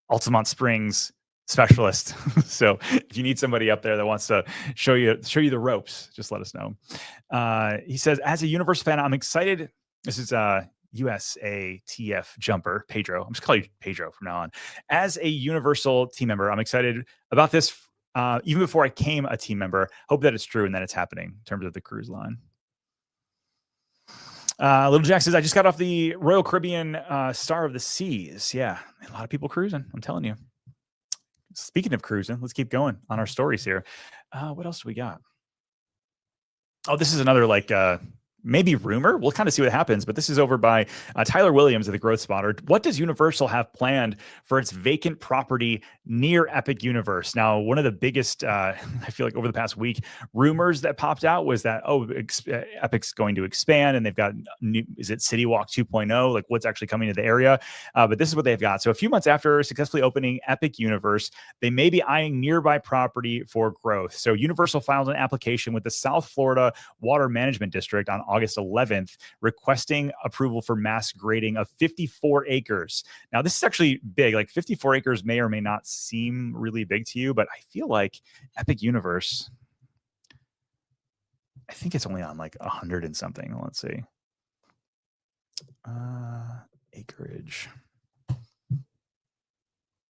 Altamont Springs specialist. So if you need somebody up there that wants to show you the ropes, just let us know. He says, as a Universal fan, I'm excited. This is USATF jumper, Pedro. I'm just calling you Pedro from now on. As a Universal team member, I'm excited about this. Even before I became a team member, hope that it's true and that it's happening in terms of the cruise line. Little Jack says, I just got off the Royal Caribbean Star of the Seas. Yeah, a lot of people cruising. I'm telling you. Speaking of cruising, let's keep going on our stories here. What else do we got? Oh, this is another maybe rumor. We'll kind of see what happens, but this is over by Tyler Williams of the Growth Spotter. What does Universal have planned for its vacant property near Epic Universe? Now, one of the biggest, I feel like over the past week, rumors that popped out was that, Epic's going to expand and they've got is it City Walk 2.0? Like what's actually coming to the area? But this is what they've got. So a few months after successfully opening Epic Universe, they may be eyeing nearby property for growth. So Universal filed an application with the South Florida Water Management District on August 11th, requesting approval for mass grading of 54 acres. Now, this is actually big. Like 54 acres may or may not seem really big to you, but I feel like Epic Universe, I think it's only on like 100 and something. Let's see. Acreage.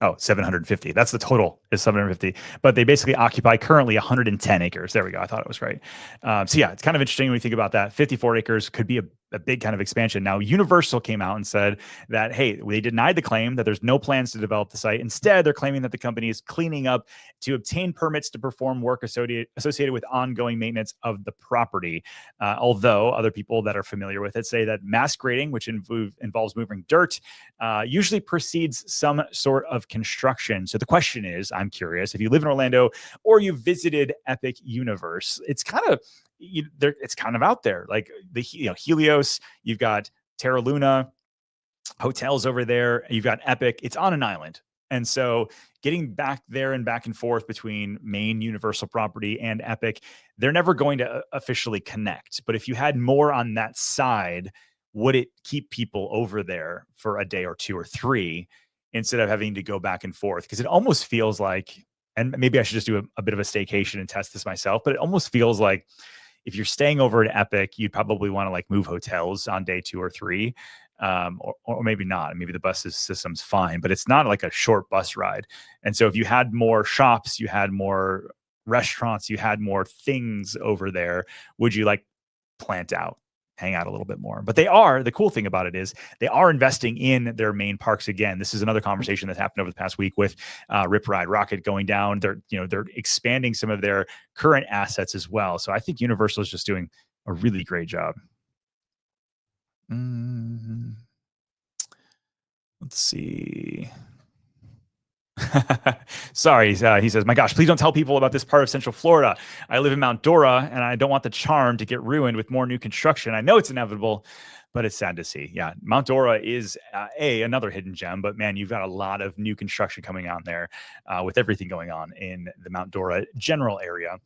Oh, 750. That's the total is 750. But they basically occupy currently 110 acres. There we go. I thought it was right. So yeah, it's kind of interesting when you think about that. 54 acres could be a big kind of expansion. Now, Universal came out and said that, hey, they denied the claim that there's no plans to develop the site. Instead, they're claiming that the company is cleaning up to obtain permits to perform work associated with ongoing maintenance of the property. Although other people that are familiar with it say that mass grading, which involves moving dirt, usually precedes some sort of construction. So the question is, I'm curious, if you live in Orlando or you visited Epic Universe, it's kind of out there. Like the Helios, you've got Terra Luna hotels over there, you've got Epic. It's on an island. And so getting back there and back and forth between main Universal property and Epic, they're never going to officially connect. But if you had more on that side, would it keep people over there for a day or two or three instead of having to go back and forth? Because it almost feels like, and maybe I should just do a bit of a staycation and test this myself, but it almost feels like if you're staying over at Epic, you'd probably want to like move hotels on day 2 or 3, or maybe not. Maybe the bus system's fine, but it's not like a short bus ride. And so if you had more shops, you had more restaurants, you had more things over there, would you like plant out, hang out a little bit more? But the cool thing about it is they are investing in their main parks again. This is another conversation that's happened over the past week with Rip Ride Rocket going down. They're expanding some of their current assets as well. So I think Universal is just doing a really great job. Let's see. Sorry, he says, my gosh, please don't tell people about this part of Central Florida. I live in Mount Dora, and I don't want the charm to get ruined with more new construction. I know it's inevitable, but it's sad to see. Yeah, Mount Dora is another hidden gem, but man, you've got a lot of new construction coming on there with everything going on in the Mount Dora general area.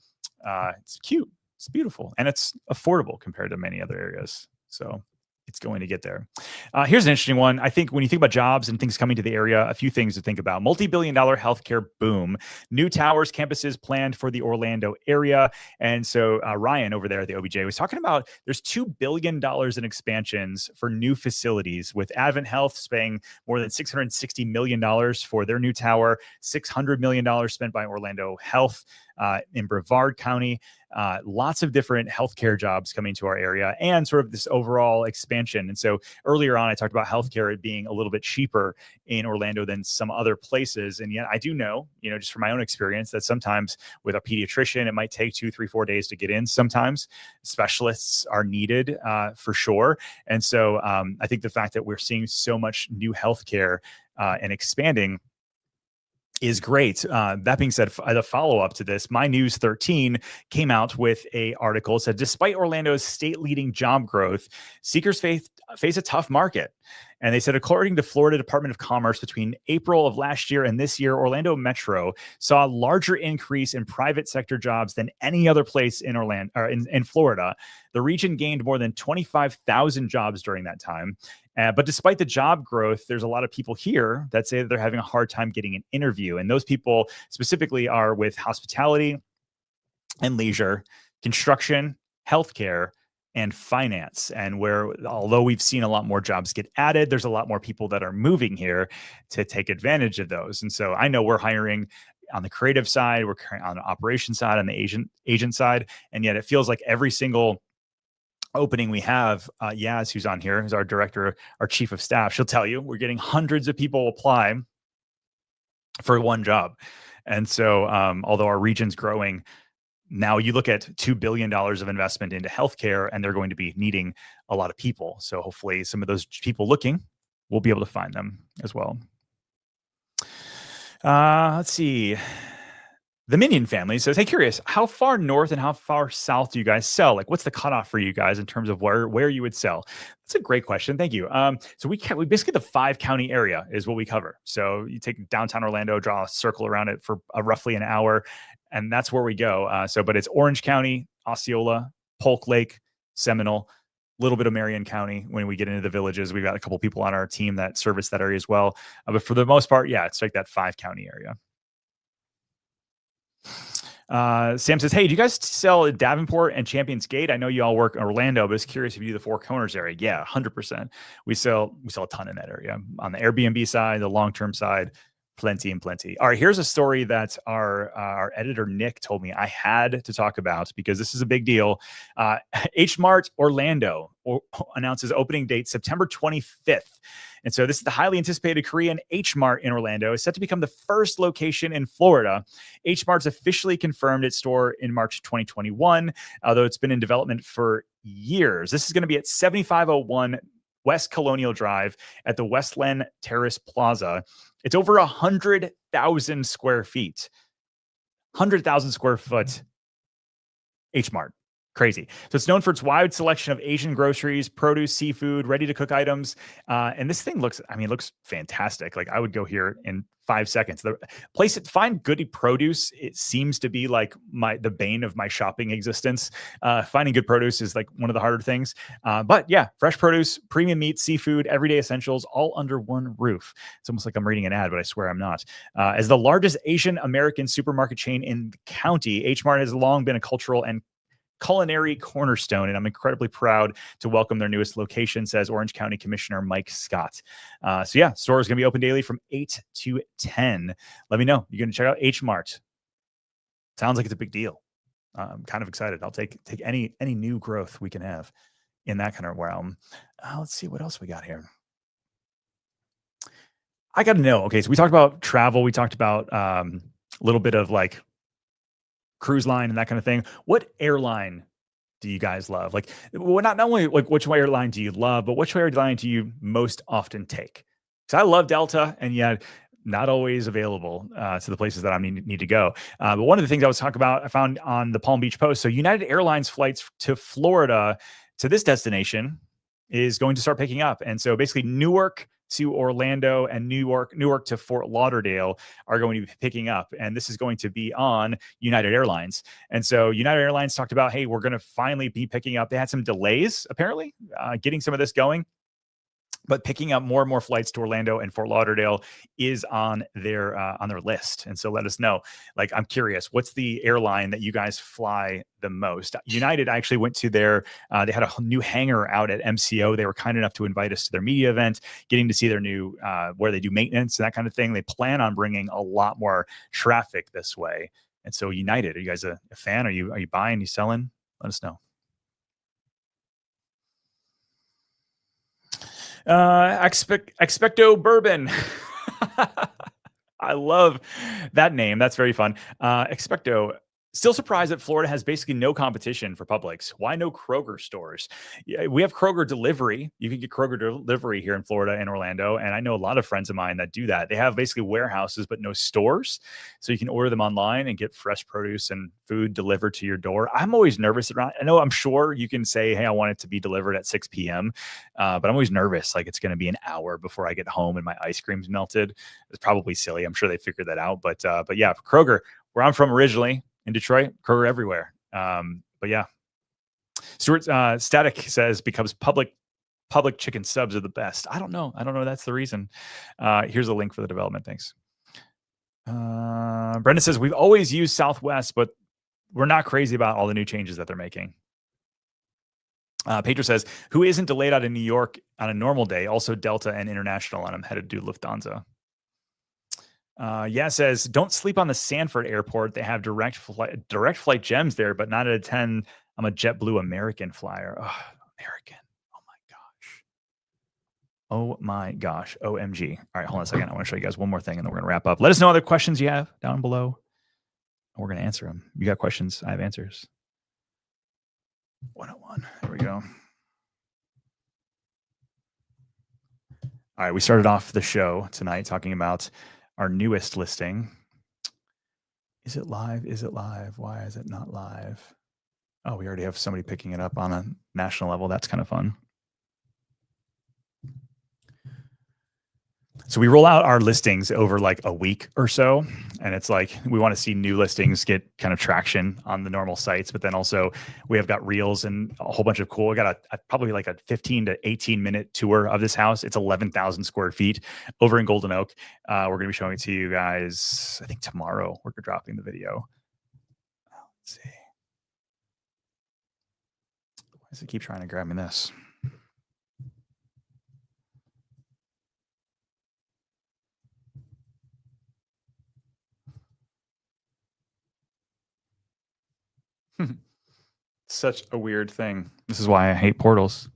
It's cute, it's beautiful, and it's affordable compared to many other areas. So it's going to get there. Here's an interesting one. I think when you think about jobs and things coming to the area, a few things to think about. Multi-billion-dollar healthcare boom. New towers, campuses planned for the Orlando area. And so Ryan over there at the OBJ was talking about there's $2 billion in expansions for new facilities, with Advent Health spending more than $660 million for their new tower, $600 million spent by Orlando Health. in Brevard County. Lots of different healthcare jobs coming to our area and sort of this overall expansion. And so earlier on, I talked about healthcare being a little bit cheaper in Orlando than some other places. And yet I do know, just from my own experience, that sometimes with a pediatrician, it might take 2, 3, 4 days to get in. Sometimes specialists are needed for sure. And so I think the fact that we're seeing so much new healthcare and expanding is great. That being said, the follow-up to this, My News 13 came out with a article that said, despite Orlando's state-leading job growth, seekers face a tough market. And they said, according to Florida Department of Commerce, between April of last year and this year, Orlando Metro saw a larger increase in private sector jobs than any other place in in Florida. The region gained more than 25,000 jobs during that time. But despite the job growth, there's a lot of people here that say that they're having a hard time getting an interview. And those people specifically are with hospitality and leisure, construction, healthcare, and finance. And where, although we've seen a lot more jobs get added, there's a lot more people that are moving here to take advantage of those. And so I know we're hiring on the creative side, we're on the operation side, on the agent side. And yet it feels like every single opening we have, Yaz, who's on here, who's our director, our chief of staff, she'll tell you we're getting hundreds of people apply for one job. And so although our region's growing, now you look at $2 billion of investment into healthcare, and they're going to be needing a lot of people. So hopefully some of those people looking, we'll be able to find them as well. Let's see. The Minion family says, hey, curious, how far north and how far south do you guys sell? Like, what's the cutoff for you guys in terms of where you would sell? That's a great question. Thank you. So we basically, the 5-county area is what we cover. So you take downtown Orlando, draw a circle around it for roughly an hour, and that's where we go. But it's Orange County, Osceola, Polk Lake, Seminole, a little bit of Marion County. When we get into the villages, we've got a couple people on our team that service that area as well. But for the most part, yeah, it's like that 5-county area. Sam says, hey, do you guys sell at Davenport and Champions Gate? I know you all work in Orlando, but it's curious if you do the Four Corners area. Yeah, 100%. We sell a ton in that area. On the Airbnb side, the long-term side, plenty and plenty. All right, here's a story that our editor, Nick, told me I had to talk about because this is a big deal. H-Mart Orlando announces opening date September 25th. And so this is the highly anticipated Korean H-Mart in Orlando. Is set to become the first location in Florida. H-Mart's officially confirmed its store in March 2021, although it's been in development for years. This is going to be at 7501 West Colonial Drive at the Westland Terrace Plaza. It's over 100,000 square feet. 100,000 square foot H-Mart. Crazy. So it's known for its wide selection of Asian groceries, produce, seafood, ready-to-cook items. And this thing looks fantastic. Like, I would go here in 5 seconds. The place to find good produce, it seems to be like the bane of my shopping existence. Finding good produce is like one of the harder things. But yeah, fresh produce, premium meat, seafood, everyday essentials, all under one roof. It's almost like I'm reading an ad, but I swear I'm not. As the largest Asian American supermarket chain in the county, H-Mart has long been a cultural and culinary cornerstone, and I'm incredibly proud to welcome their newest location, says Orange County Commissioner Mike Scott. So yeah, store is going to be open daily from 8 to 10. Let me know. You're going to check out H-Mart. Sounds like it's a big deal. I'm kind of excited. I'll take any new growth we can have in that kind of realm. Let's see what else we got here. I got to know. Okay, so we talked about travel. We talked about a little bit of like cruise line and that kind of thing. What airline do you guys love? Like, well, not only like which airline do you love, but which airline do you most often take? Because I love Delta, and yet not always available to the places that I need to go. But one of the things I was talking about, I found on the Palm Beach Post. So United Airlines flights to Florida to this destination is going to start picking up. And so basically Newark to Orlando and Newark to Fort Lauderdale are going to be picking up. And this is going to be on United Airlines. And so United Airlines talked about, hey, we're going to finally be picking up. They had some delays, apparently, getting some of this going. But picking up more and more flights to Orlando and Fort Lauderdale is on their list. And so let us know. Like, I'm curious, what's the airline that you guys fly the most? United, I actually went to they had a new hangar out at MCO. They were kind enough to invite us to their media event, getting to see their new, where they do maintenance and that kind of thing. They plan on bringing a lot more traffic this way. And so United, are you guys a fan? Are you buying? Are you selling? Let us know. Expecto Bourbon. I love that name. That's very fun. Expecto. Still surprised that Florida has basically no competition for Publix. Why no Kroger stores? Yeah, we have Kroger delivery. You can get Kroger delivery here in Florida and Orlando. And I know a lot of friends of mine that do that. They have basically warehouses, but no stores. So you can order them online and get fresh produce and food delivered to your door. I'm always nervous around. I'm sure you can say, hey, I want it to be delivered at 6 p.m. But I'm always nervous. Like it's going to be an hour before I get home and my ice cream's melted. It's probably silly. I'm sure they figured that out. But yeah, Kroger, where I'm from originally, in Detroit, Kroger everywhere. But yeah, Stuart Static says becomes public chicken subs are the best. I don't know. That's the reason. Here's a link for the development. Thanks. Brendan says we've always used Southwest, but we're not crazy about all the new changes that they're making. Pedro says, who isn't delayed out of New York on a normal day? Also Delta and International, and I'm headed to Lufthansa. Yeah, says don't sleep on the Sanford airport. They have direct flight gems there, but not at a 10. I'm a JetBlue American flyer. Oh, American. Oh my gosh. OMG. All right, hold on a second. I want to show you guys one more thing and then we're going to wrap up. Let us know other questions you have down below. We're going to answer them. You got questions? I have answers. 101. There we go. All right, we started off the show tonight talking about our newest listing. Is it live? Is it live? Why is it not live? Oh, we already have somebody picking it up on a national level. That's kind of fun. So we roll out our listings over like a week or so. And it's like, we want to see new listings get kind of traction on the normal sites. But then also we have got reels and a whole bunch of cool, we got probably like a 15 to 18 minute tour of this house. It's 11,000 square feet over in Golden Oak. We're going to be showing it to you guys, I think tomorrow we're dropping the video. Let's see. Why does it keep trying to grab me this? Such a weird thing. This is why I hate portals.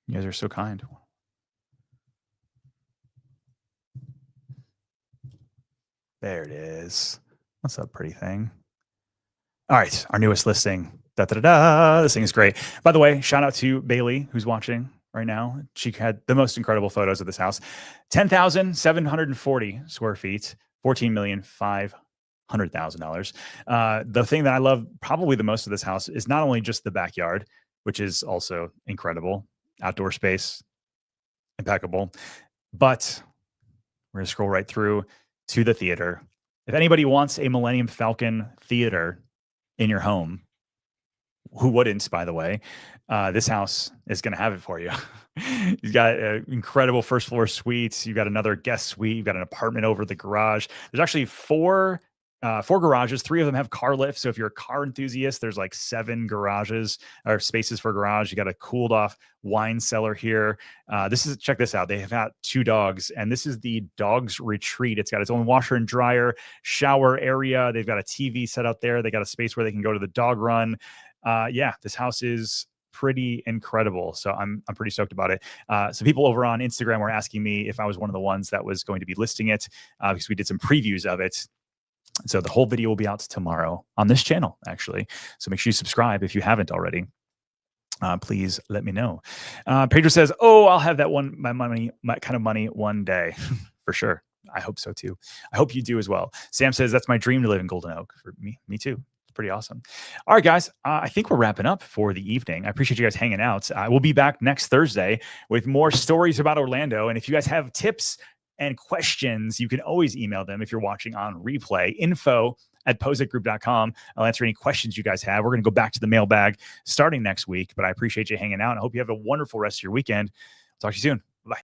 You guys are so kind. There it is. What's up, pretty thing? All right, our newest listing. This thing is great. By the way, shout out to Bailey, who's watching right now. She had the most incredible photos of this house. 10,740 square feet, $14,500,000. The thing that I love probably the most of this house is not only just the backyard, which is also incredible, outdoor space, impeccable, but we're going to scroll right through to the theater. If anybody wants a Millennium Falcon theater in your home, who wouldn't, by the way, this house is going to have it for you. You've got incredible first floor suites. You've got another guest suite. You've got an apartment over the garage. There's actually four garages. 3 of them have car lifts. So if you're a car enthusiast, there's like 7 garages or spaces for garage. You got a cooled off wine cellar here. Check this out. They have had 2 dogs, and this is the dog's retreat. It's got its own washer and dryer, shower area. They've got a TV set out there. They got a space where they can go to the dog run. Yeah, this house is pretty incredible. So I'm pretty stoked about it. So people over on Instagram were asking me if I was one of the ones that was going to be listing it, because we did some previews of it. So the whole video will be out tomorrow on this channel, actually. So make sure you subscribe if you haven't already. Please let me know. Pedro says, "Oh, I'll have that my kind of money one day." For sure. I hope so too. I hope you do as well. Sam says, "That's my dream to live in Golden Oak." For me too. It's pretty awesome. All right, guys. I think we're wrapping up for the evening. I appreciate you guys hanging out. We'll be back next Thursday with more stories about Orlando. And if you guys have tips and questions, you can always email them if you're watching on replay. info@pozekgroup.com. I'll answer any questions you guys have. We're going to go back to the mailbag starting next week, but I appreciate you hanging out. I hope you have a wonderful rest of your weekend. Talk to you soon.